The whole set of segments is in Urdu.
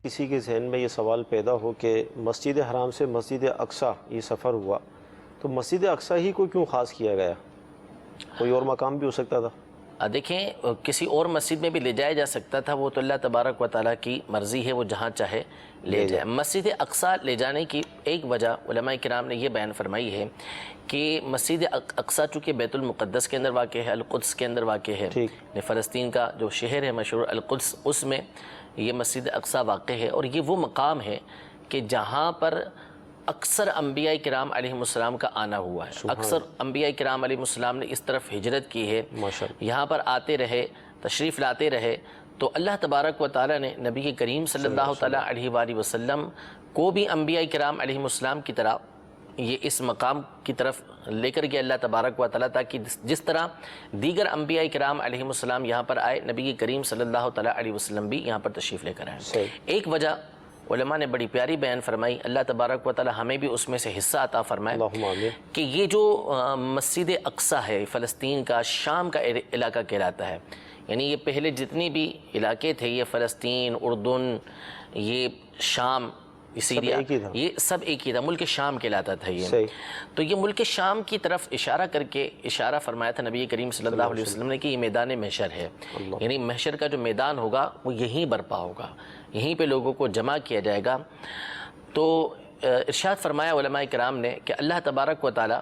کسی کے ذہن میں یہ سوال پیدا ہو کہ مسجد حرام سے مسجد اقصیٰ یہ سفر ہوا تو مسجد اقصیٰ ہی کو کیوں خاص کیا گیا؟ کوئی اور مقام بھی ہو سکتا تھا؟ دیکھیں کسی اور مسجد میں بھی لے جایا جا سکتا تھا، وہ تو اللہ تبارک و تعالیٰ کی مرضی ہے، وہ جہاں چاہے لے جائے۔ مسجد اقصیٰ لے جانے کی ایک وجہ علماء کرام نے یہ بیان فرمائی ہے کہ مسجد اقصیٰ چونکہ بیت المقدس کے اندر واقع ہے، القدس کے اندر واقع ہے، فلسطین کا جو شہر ہے مشہور القدس، اس میں یہ مسجد اقصیٰ واقع ہے، اور یہ وہ مقام ہے کہ جہاں پر اکثر انبیاء کرام علیہ السلام کا آنا ہوا ہے۔ اکثر انبیاء کرام علیہ السلام نے اس طرف ہجرت کی ہے، یہاں پر آتے رہے، تشریف لاتے رہے، تو اللہ تبارک و تعالیٰ نے نبی کریم صلی اللہ تعالیٰ علیہ وآلہ وسلم کو بھی انبیاء کرام علیہ السلام کی طرح یہ اس مقام کی طرف لے کر گیا اللہ تبارک و تعالیٰ، تاکہ جس طرح دیگر انبیاء کرام علیہ السلام یہاں پر آئے، نبی کریم صلی اللہ تعالیٰ علیہ وسلم بھی یہاں پر تشریف لے کر آئے۔ ایک وجہ علماء نے بڑی پیاری بیان فرمائی، اللہ تبارک و تعالیٰ ہمیں بھی اس میں سے حصہ عطا فرمائے، کہ یہ جو مسجد اقصیٰ ہے فلسطین کا، شام کا علاقہ کہلاتا ہے، یعنی یہ پہلے جتنی بھی علاقے تھے، یہ فلسطین، اردن، یہ شام، سیریا، یہ سب ایک ہی تھا، ملک شام کہلاتا تھا یہ۔ تو یہ ملک شام کی طرف اشارہ کر کے اشارہ فرمایا تھا نبی کریم صلی اللہ علیہ وسلم نے کہ یہ میدان محشر ہے، یعنی محشر کا جو میدان ہوگا وہ یہیں برپا ہوگا، یہیں پہ لوگوں کو جمع کیا جائے گا۔ تو ارشاد فرمایا علماء کرام نے کہ اللہ تبارک و تعالی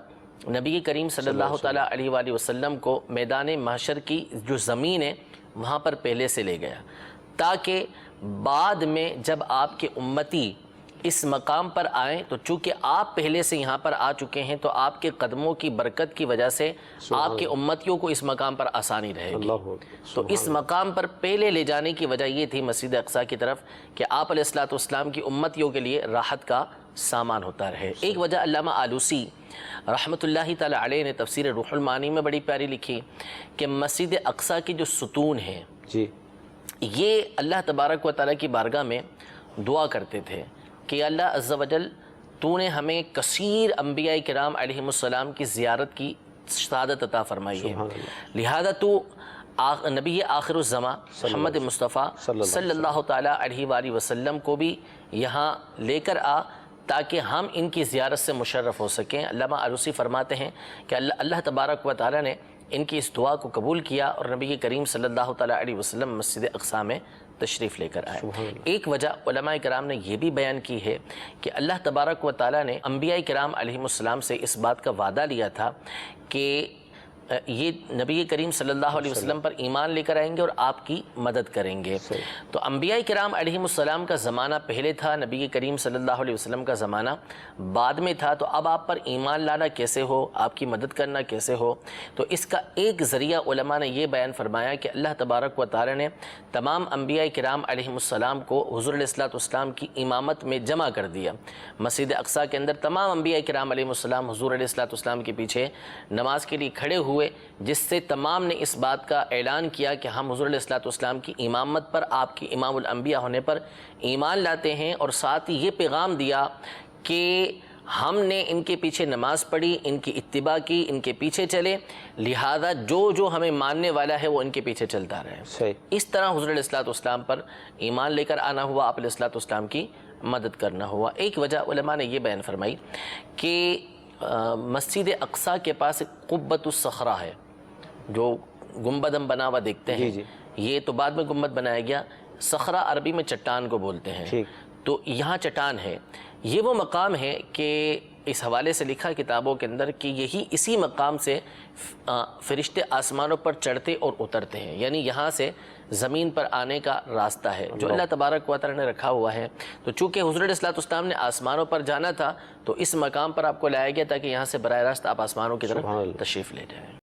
نبی کریم صلی اللہ تعالیٰ علیہ وآلہ وسلم کو میدان محشر کی جو زمین ہے وہاں پر پہلے سے لے گیا، تاکہ بعد میں جب آپ کے امتی اس مقام پر آئیں تو چونکہ آپ پہلے سے یہاں پر آ چکے ہیں، تو آپ کے قدموں کی برکت کی وجہ سے آپ کے امتیوں کو اس مقام پر آسانی رہے گی۔ تو اس مقام پر پہلے لے جانے کی وجہ یہ تھی مسجد اقصیٰ کی طرف، کہ آپ علیہ السلام کی امتیوں کے لیے راحت کا سامان ہوتا رہے۔ ایک وجہ علامہ آلوسی رحمۃ اللہ تعالی علیہ نے تفسیر روح المعانی میں بڑی پیاری لکھی کہ مسجد اقصیٰ کی جو ستون ہیں یہ اللہ تبارک و تعالیٰ کی بارگاہ میں دعا کرتے تھے کہ اللہ عز و جل تو نے ہمیں کثیر انبیاء کرام علیہ السلام کی زیارت کی سعادت عطا فرمائی ہے، لہذا تو نبی آخر الزماں محمد مصطفیٰ صلی اللہ تعالیٰ علیہ وآلہ وسلم کو بھی یہاں لے کر آ، تاکہ ہم ان کی زیارت سے مشرف ہو سکیں۔ علامہ آلوسی فرماتے ہیں کہ اللہ تبارک و تعالیٰ نے ان کی اس دعا کو قبول کیا اور نبی کریم صلی اللہ تعالیٰ علیہ وسلم مسجد اقصیٰ میں تشریف لے کر آئے۔ ایک وجہ علماء کرام نے یہ بھی بیان کی ہے کہ اللہ تبارک و تعالیٰ نے انبیاء کرام علیہ السلام سے اس بات کا وعدہ لیا تھا کہ یہ نبی کریم صلی اللہ علیہ وسلم پر ایمان لے کر آئیں گے اور آپ کی مدد کریں گے۔ تو انبیاء کرام علیہ السلام کا زمانہ پہلے تھا، نبی کریم صلی اللہ علیہ وسلم کا زمانہ بعد میں تھا، تو اب آپ پر ایمان لانا کیسے ہو، آپ کی مدد کرنا کیسے ہو؟ تو اس کا ایک ذریعہ علماء نے یہ بیان فرمایا کہ اللہ تبارک و تعالی نے تمام انبیاء کرام علیہ السلام کو حضور علیہ السلام کی امامت میں جمع کر دیا۔ مسجد اقصیٰ کے اندر تمام انبیاء کرام علیہ السلام حضور علیہ السلام کے پیچھے نماز کے لیے کھڑے ہوئے، جس سے تمام نے اس بات کا اعلان کیا کہ ہم حضور علیہ السلام کی امامت پر، آپ کی امام الانبیاء ہونے پر ایمان لاتے ہیں، اور ساتھ ہی یہ پیغام دیا کہ ہم نے ان کے پیچھے نماز پڑھی، ان کی اتباع کی، ان کے پیچھے چلے، لہذا جو ہمیں ماننے والا ہے وہ ان کے پیچھے چلتا رہے۔ اس طرح حضور علیہ السلام پر ایمان لے کر آنا ہوا، آپ علیہ السلام کی مدد کرنا ہوا۔ ایک وجہ علماء نے یہ بیان فرمائی کہ مسجد اقصیٰ کے پاس قبۃ الصخرہ ہے، جو گنبد ہم بنا ہوا دیکھتے ہیں، یہ تو بعد میں گنبد بنایا گیا۔ صخرہ عربی میں چٹان کو بولتے ہیں، تو یہاں چٹان ہے۔ یہ وہ مقام ہے کہ اس حوالے سے لکھا کتابوں کے اندر کہ اسی مقام سے فرشتے آسمانوں پر چڑھتے اور اترتے ہیں، یعنی یہاں سے زمین پر آنے کا راستہ ہے جو اللہ تبارک و تعالی نے رکھا ہوا ہے۔ تو چونکہ حضور علیہ السلام نے آسمانوں پر جانا تھا، تو اس مقام پر آپ کو لایا گیا تاکہ یہاں سے براہ راست آپ آسمانوں کی طرف تشریف لے جائیں۔